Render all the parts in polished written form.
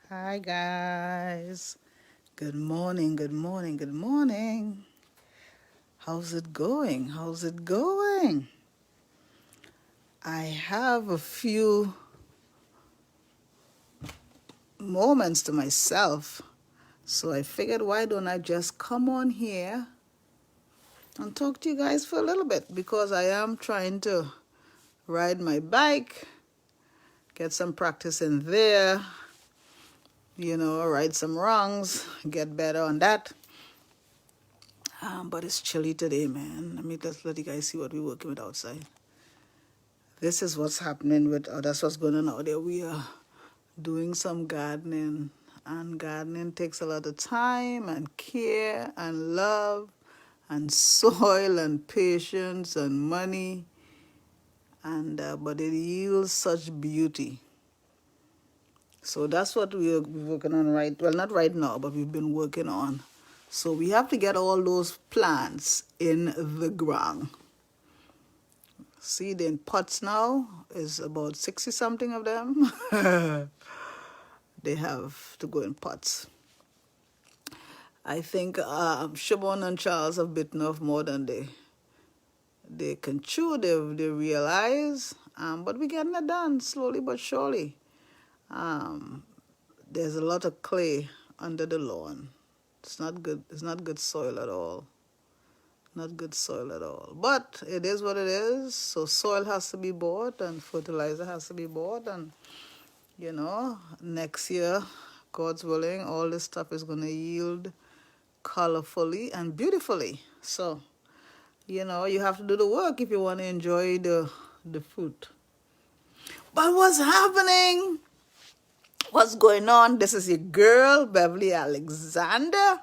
Hi guys. Good morning, good morning, good morning. How's it going? How's it going? I have a few moments to myself. So I figured why don't I just come on here and talk to you guys for a little bit because I am trying to ride my bike, get some practice in there, right some wrongs, get better on that. But it's chilly today, man. Let me just let you guys see what we're working with outside. This is what's happening with, that's what's going on out there. We are doing some gardening, and gardening takes a lot of time and care and love and soil and patience and money, and but it yields such beauty. So that's what we're working on not right now, but we've been working on. So we have to get all those plants in the ground. See, they're in pots now. Is about 60 something of them. They have to go in pots. I think Siobhan and Charles have bitten off more than they can chew. They realize, but we're getting it done slowly but surely. Um, there's a lot of clay under the lawn. It's not good. It's not good soil at all. Not good soil at all. But it is what it is. So soil has to be bought and fertilizer has to be bought. And, next year, God's willing, all this stuff is going to yield colorfully and beautifully. So, you have to do the work if you want to enjoy the fruit. But what's happening? What's going on? This is your girl, Beverly Alexander.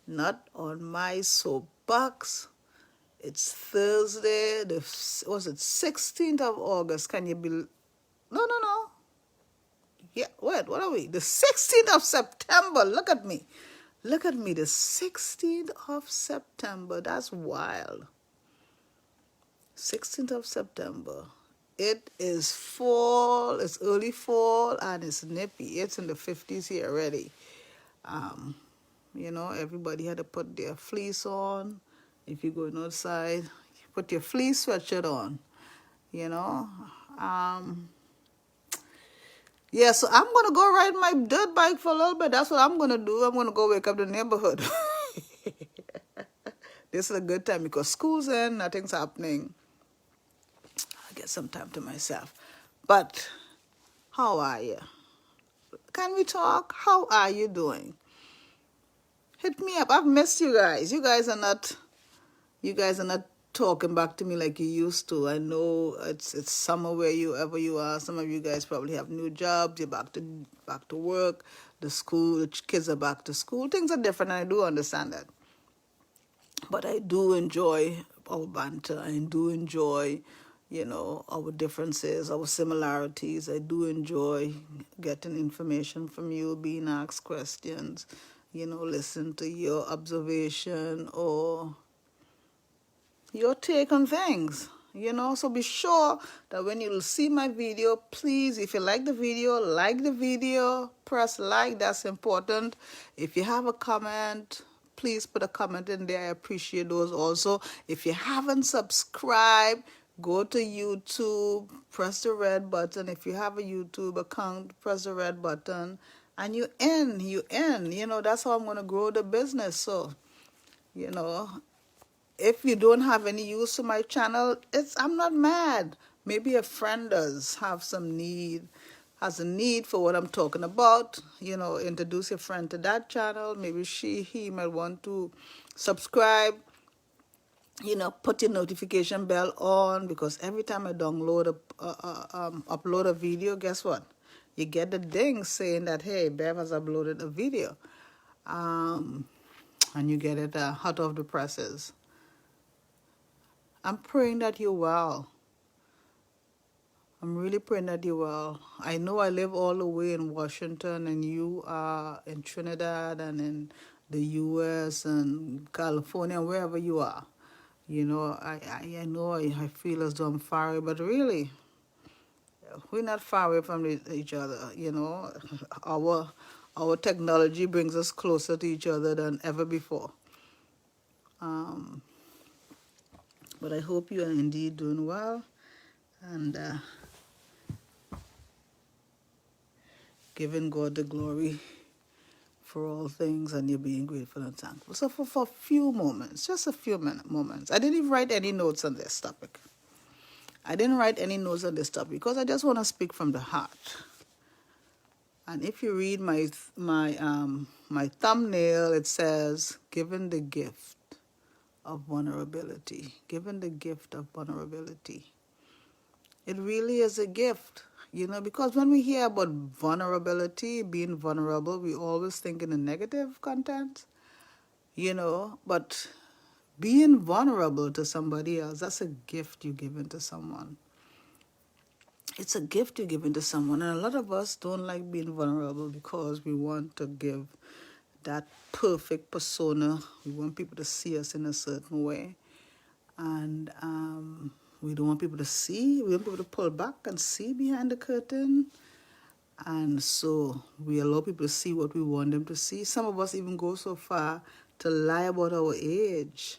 Not on my soapbox. It's Thursday, 16th of August. Can you believe? No. Yeah, wait, what are we? The 16th of September. Look at me. Look at me, the 16th of September. That's wild. 16th of September. It is fall, it's early fall, and it's nippy. It's in the 50s here already. Everybody had to put their fleece on. If you're going outside, you put your fleece sweatshirt on, you know. Yeah, so I'm going to go ride my dirt bike for a little bit. That's what I'm going to do. I'm going to go wake up the neighborhood. This is a good time because school's in, nothing's happening. I get some time to myself. But how are you? Can we talk? How are you doing? Hit me up. I've missed you guys. You guys are not talking back to me like you used to. I know it's summer wherever you are. Some of you guys probably have new jobs. You're back to work. The kids are back to school. Things are different, and I do understand that. But I do enjoy our banter. I do enjoy, our differences, our similarities. I do enjoy getting information from you, being asked questions, listen to your observation or your take on things. So be sure that when you see my video, please, if you like the video, press like. That's important. If you have a comment, please put a comment in there. I appreciate those also. If you haven't subscribed, go to YouTube, press the red button. If you have a YouTube account, press the red button, and you in. That's how I'm going to grow the business. So, if you don't have any use to my channel, I'm not mad. Maybe a friend has a need for what I'm talking about. Introduce your friend to that channel. Maybe he might want to subscribe. Put your notification bell on, because every time I upload a video, guess what? You get the ding saying that, hey, Bev has uploaded a video. And you get it hot off the presses. I'm praying that you're well. I'm really praying that you're well. I know I live all the way in Washington, and you are in Trinidad and in the U.S. and California, and wherever you are. I know I feel as though I'm far away, but really, we're not far away from each other. Our our technology brings us closer to each other than ever before. But I hope you are indeed doing well and giving God the glory for all things, and you're being grateful and thankful. So for a few moments, just a few moments, I didn't even write any notes on this topic. I didn't write any notes on this topic because I just want to speak from the heart. And if you read my thumbnail, it says, "Given the gift of vulnerability." Given the gift of vulnerability. It really is a gift, because when we hear about vulnerability, being vulnerable, we always think in a negative content, but being vulnerable to somebody else, that's a gift you're giving to someone. It's a gift you're giving to someone. And a lot of us don't like being vulnerable because we want to give that perfect persona. We want people to see us in a certain way. And we don't want people to see. We want people to pull back and see behind the curtain. And so we allow people to see what we want them to see. Some of us even go so far to lie about our age.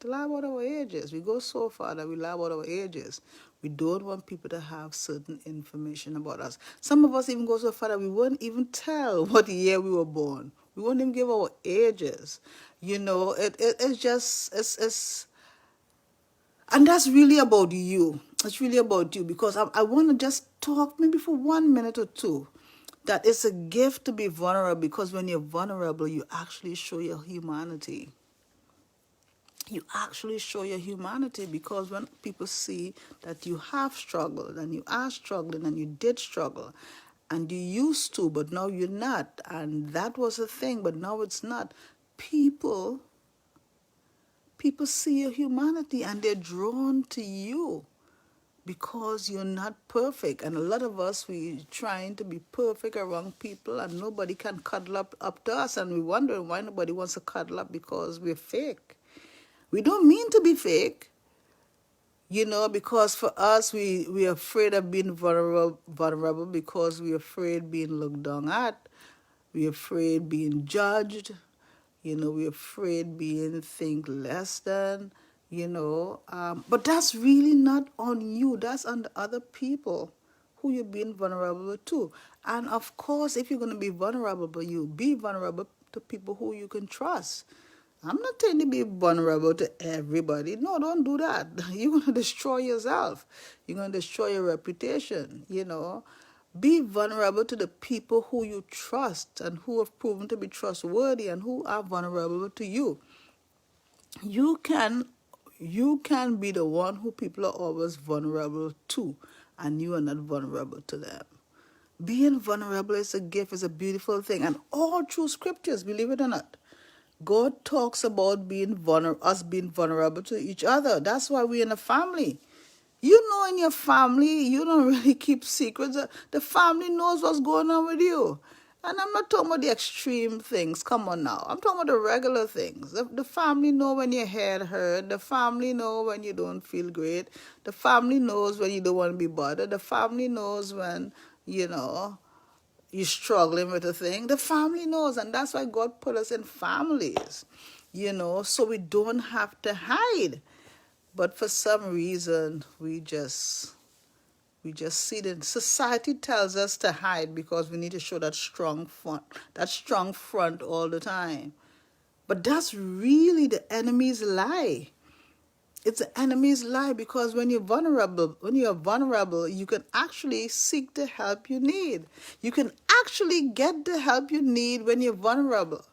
To lie about our ages. We go so far that we lie about our ages. We don't want people to have certain information about us. Some of us even go so far that we won't even tell what year we were born. We won't even give our ages. It's just, and that's really about you. It's really about you, because I want to just talk maybe for 1 minute or two that it's a gift to be vulnerable, because when you're vulnerable, you actually show your humanity. You actually show your humanity, because when people see that you have struggled and you are struggling and you did struggle and you used to, but now you're not, and that was a thing, but now it's not, people see your humanity and they're drawn to you because you're not perfect. And a lot of us, we trying to be perfect around people, and nobody can cuddle up to us, and we wonder why nobody wants to cuddle up, because we're fake. We don't mean to be fake, because for us, we're afraid of being vulnerable because we're afraid being looked down at. We're afraid being judged. We're afraid being think less than, But that's really not on you. That's on the other people who you're being vulnerable to. And of course, if you're going to be vulnerable, you be vulnerable to people who you can trust. I'm not telling you to be vulnerable to everybody. No, don't do that. You're going to destroy yourself. You're going to destroy your reputation, Be vulnerable to the people who you trust and who have proven to be trustworthy and who are vulnerable to you. You can be the one who people are always vulnerable to, and you are not vulnerable to them. Being vulnerable is a gift, is a beautiful thing. And all through scriptures, believe it or not, God talks about us being vulnerable to each other. That's why we're in a family. In your family, you don't really keep secrets. The family knows what's going on with you. And I'm not talking about the extreme things. Come on now. I'm talking about the regular things. The family know when your head hurt. The family know when you don't feel great. The family knows when you don't want to be bothered. The family knows when, you're struggling with a thing. The family knows, and that's why God put us in families, so we don't have to hide. But for some reason, we just see that society tells us to hide because we need to show that strong front all the time. But that's really the enemy's lie. It's the enemy's lie, because when you're vulnerable, you can actually seek the help you need. You can actually get the help you need when you're vulnerable.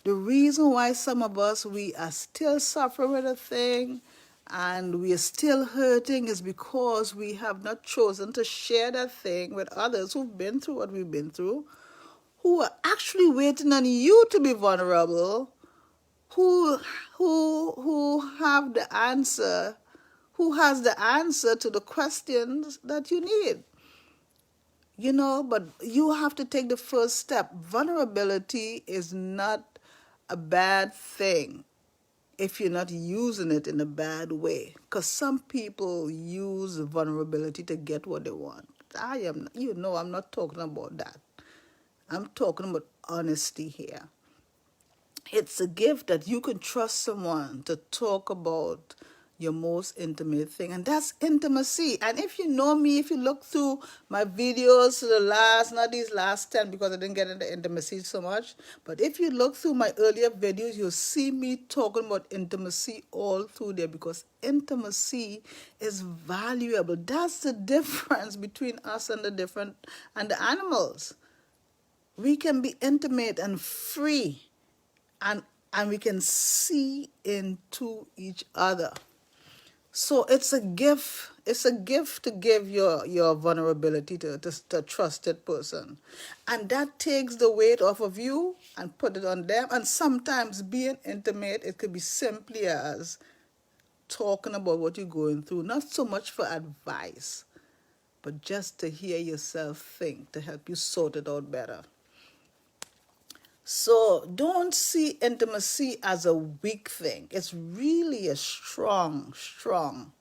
The reason why some of us, we are still suffering with a thing and we are still hurting is because we have not chosen to share that thing with others who've been through what we've been through, who are actually waiting on you to be vulnerable, who have the answer, who has the answer to the questions that you need. But you have to take the first step. Vulnerability is not a bad thing if you're not using it in a bad way. Because some people use vulnerability to get what they want. I'm not talking about that. I'm talking about honesty here. It's a gift that you can trust someone to talk about your most intimate thing, and that's intimacy. And if you know me, if you look through my videos, the last, not these last 10 because I didn't get into intimacy so much, but if you look through my earlier videos, you'll see me talking about intimacy all through there, because intimacy is valuable. That's the difference between us and the animals. We can be intimate and free, and we can see into each other. So it's a gift. It's a gift to give your vulnerability to a trusted person. And that takes the weight off of you and put it on them. And sometimes being intimate, it could be simply as talking about what you're going through, not so much for advice, but just to hear yourself think, to help you sort it out better. So don't see intimacy as a weak thing. It's really a strong, strong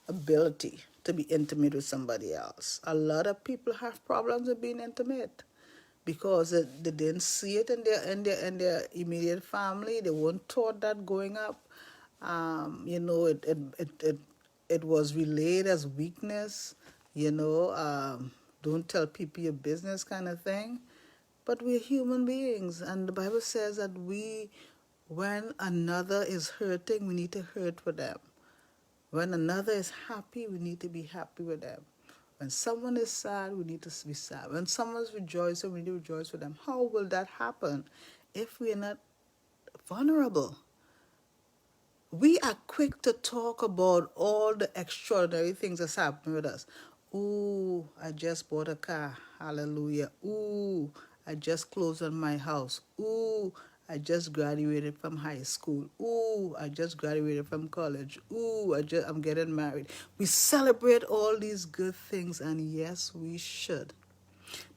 ability to be intimate with somebody else. A lot of people have problems with being intimate because they didn't see it in their immediate family. They weren't taught that growing up. It was relayed as weakness. Don't tell people your business kind of thing. But we're human beings, and the Bible says that when another is hurting, we need to hurt with them. When another is happy, we need to be happy with them. When someone is sad, we need to be sad. When someone's rejoicing, we need to rejoice with them. How will that happen if we are not vulnerable? We are quick to talk about all the extraordinary things that's happening with us. Ooh, I just bought a car. Hallelujah. Ooh, I just closed on my house. Ooh, I just graduated from high school. Ooh, I just graduated from college. Ooh, I'm getting married. We celebrate all these good things, and yes, we should.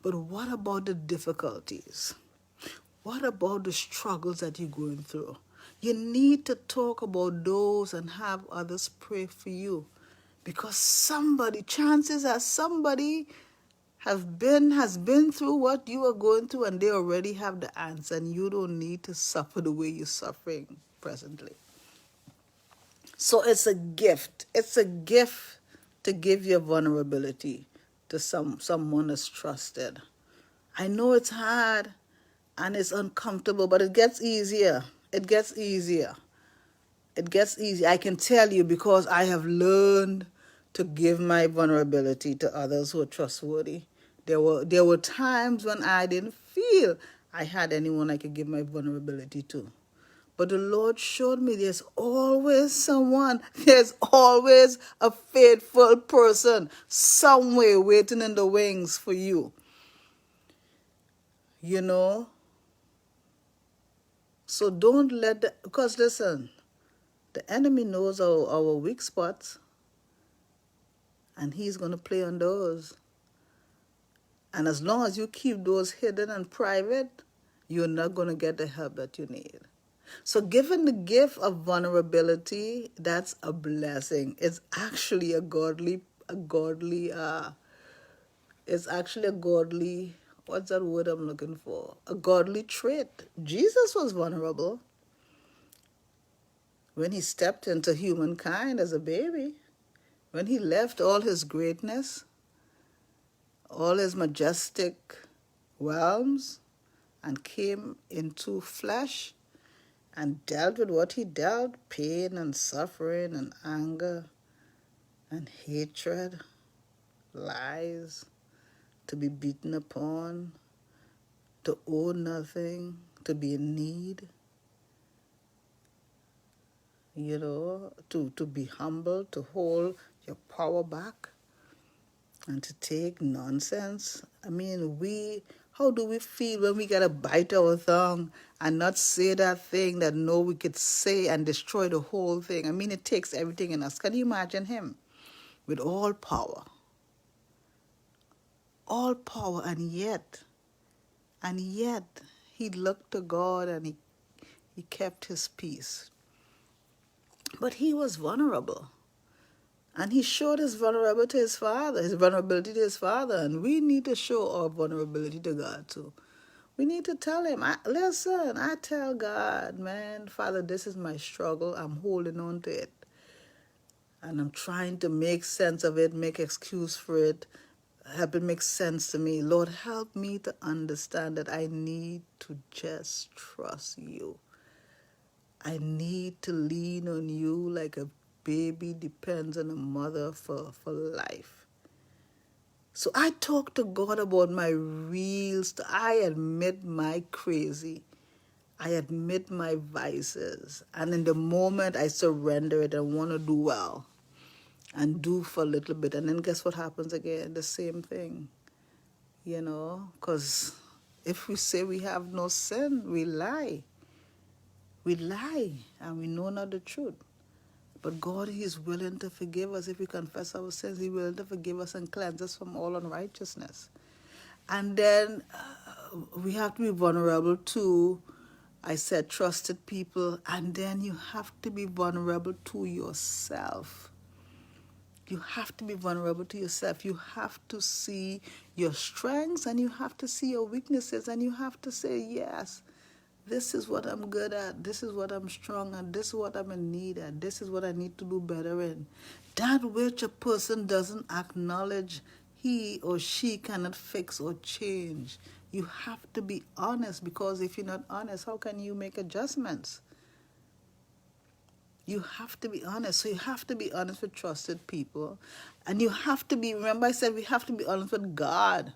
But what about the difficulties? What about the struggles that you're going through? You need to talk about those and have others pray for you. Because chances are somebody has been through what you are going through, and they already have the answer, and you don't need to suffer the way you're suffering presently. So it's a gift. It's a gift to give your vulnerability to someone that's trusted. I know it's hard and it's uncomfortable, but it gets easier. It gets easier. It gets easier. I can tell you, because I have learned to give my vulnerability to others who are trustworthy. There were times when I didn't feel I had anyone I could give my vulnerability to. But the Lord showed me there's always someone, there's always a faithful person somewhere waiting in the wings for you. You know? So don't because listen, the enemy knows our weak spots, and he's going to play on those. And as long as you keep those hidden and private, you're not going to get the help that you need. So given the gift of vulnerability, that's a blessing. It's actually what's that word I'm looking for? A godly trait. Jesus was vulnerable when he stepped into humankind as a baby, when he left all his greatness, all his majestic realms, and came into flesh and dealt with what he dealt, pain and suffering and anger and hatred, lies, to be beaten upon, to own nothing, to be in need, to be humble, to hold your power back, and to take nonsense. I mean, how do we feel when we gotta bite our tongue and not say that thing that we could say and destroy the whole thing? I mean, it takes everything in us. Can you imagine him with all power? All power, and yet he looked to God and he kept his peace. But he was vulnerable. And he showed his vulnerability to his Father, and we need to show our vulnerability to God too. We need to tell him, listen, I tell God, man, Father, this is my struggle. I'm holding on to it. And I'm trying to make sense of it, make excuse for it, help it make sense to me. Lord, help me to understand that I need to just trust you. I need to lean on you like a baby depends on a mother for life. So I talk to God about my I admit my crazy. I admit my vices. And in the moment I surrender it and want to do well and do for a little bit. And then guess what happens again? The same thing, because if we say we have no sin, we lie. We lie and we know not the truth. But God, He is willing to forgive us. If we confess our sins, He is willing to forgive us and cleanse us from all unrighteousness. And then we have to be vulnerable to, I said, trusted people. And then you have to be vulnerable to yourself. You have to be vulnerable to yourself. You have to see your strengths and you have to see your weaknesses. And you have to say, yes, this is what I'm good at. This is what I'm strong at. This is what I'm in need at. This is what I need to do better in. That which a person doesn't acknowledge, he or she cannot fix or change. You have to be honest, because if you're not honest, how can you make adjustments? You have to be honest. So you have to be honest with trusted people. And you have to be, remember I said we have to be honest with God.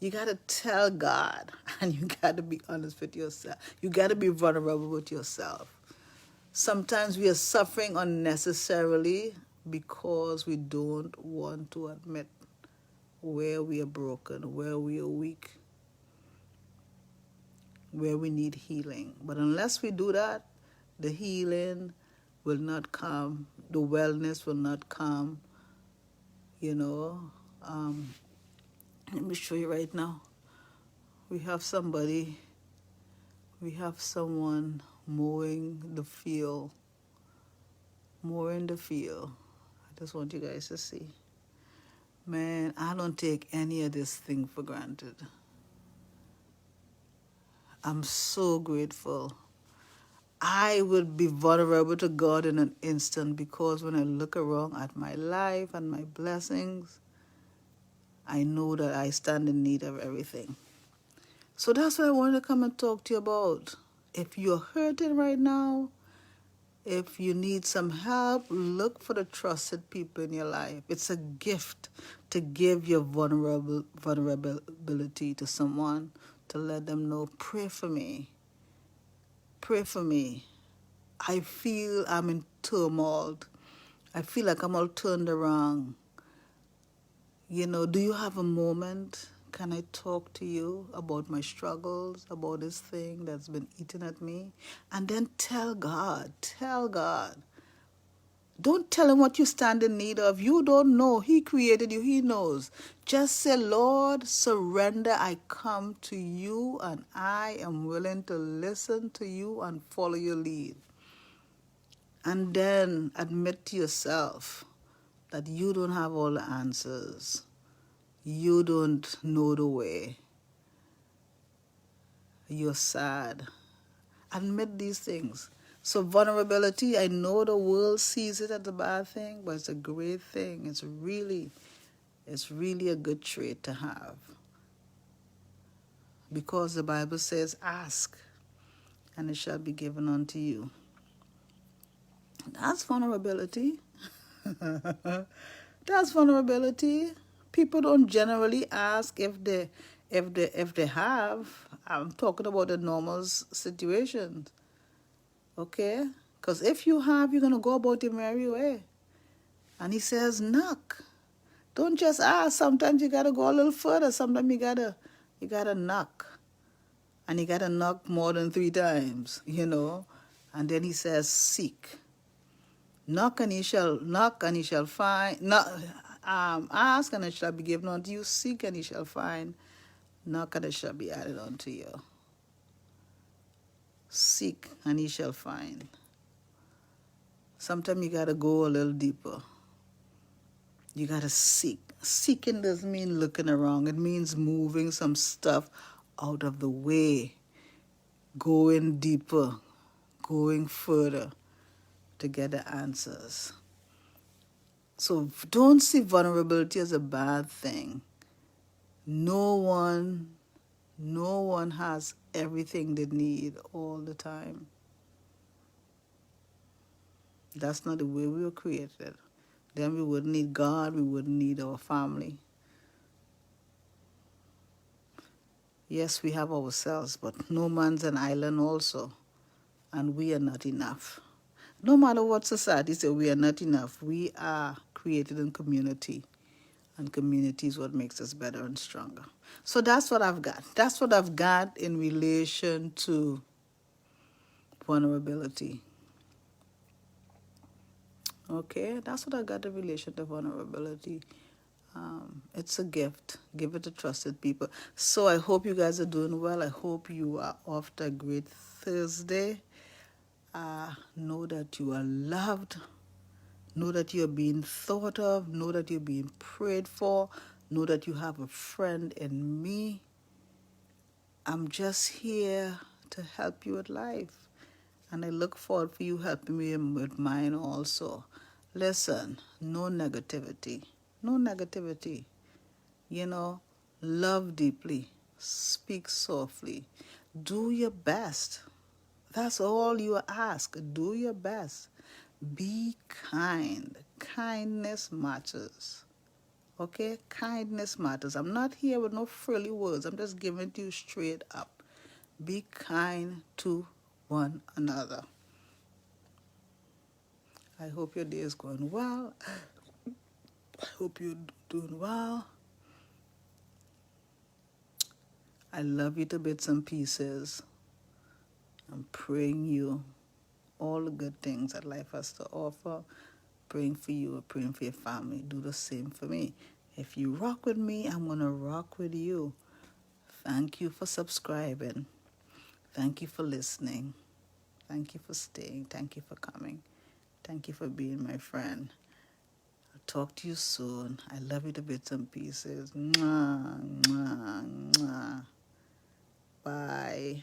You got to tell God, and you got to be honest with yourself. You got to be vulnerable with yourself. Sometimes we are suffering unnecessarily because we don't want to admit where we are broken, where we are weak, where we need healing. But unless we do that, the healing will not come, the wellness will not come, Let me show you right now. We have someone mowing the field. I just want you guys to see. Man, I don't take any of this thing for granted. I'm so grateful. I would be vulnerable to God in an instant, because when I look around at my life and my blessings, I know that I stand in need of everything. So that's what I wanted to come and talk to you about. If you're hurting right now, if you need some help, look for the trusted people in your life. It's a gift to give your vulnerability to someone, to let them know, pray for me. Pray for me. I feel I'm in turmoil. I feel like I'm all turned around. Do you have a moment? Can I talk to you about my struggles, about this thing that's been eating at me? And then tell God. Don't tell him what you stand in need of. You don't know. He created you. He knows. Just say, Lord, surrender. I come to you and I am willing to listen to you and follow your lead. And then admit to yourself that you don't have all the answers. You don't know the way. You're sad. Admit these things. So vulnerability, I know the world sees it as a bad thing, but it's a great thing. It's really a good trait to have. Because the Bible says, ask, and it shall be given unto you. That's vulnerability. That's vulnerability. People don't generally ask if they have. I'm talking about the normal situations. Okay? Because if you have, you're going to go about your merry way. And he says, knock. Don't just ask. Sometimes you got to go a little further. Sometimes you gotta knock. And you got to knock more than 3 times, And then he says, seek. Knock and you shall find. Ask and it shall be given unto you. Seek and you shall find. Knock and it shall be added unto you. Seek and you shall find. Sometimes you gotta go a little deeper. You gotta seek. Seeking doesn't mean looking around. It means moving some stuff out of the way, going deeper, going further to get the answers. So don't see vulnerability as a bad thing. No one has everything they need all the time. That's not the way we were created. Then we wouldn't need God, we wouldn't need our family. Yes, we have ourselves, but no man's an island also, and we are not enough. No matter what society says, we are not enough. We are created in community, and community is what makes us better and stronger. So that's what I've got. That's what I've got in relation to vulnerability. Okay, that's what I got in relation to vulnerability. It's a gift. Give it to trusted people. So I hope you guys are doing well. I hope you are off to a great Thursday. Know that you are loved. Know that you're being thought of. Know that you're being prayed for. Know that you have a friend in me. I'm just here to help you with life. And I look forward for you helping me with mine also. Listen, no negativity. No negativity. You know, love deeply. Speak softly. Do your best. That's all you ask. Do your best. Be kind. Kindness matters. Okay? Kindness matters. I'm not here with no frilly words. I'm just giving it to you straight up. Be kind to one another. I hope your day is going well. I hope you're doing well. I love you to bits and pieces. I'm praying you all the good things that life has to offer. Praying for you, praying for your family. Do the same for me. If you rock with me, I'm going to rock with you. Thank you for subscribing. Thank you for listening. Thank you for staying. Thank you for coming. Thank you for being my friend. I'll talk to you soon. I love you to bits and pieces. Mwah, mwah, mwah. Bye.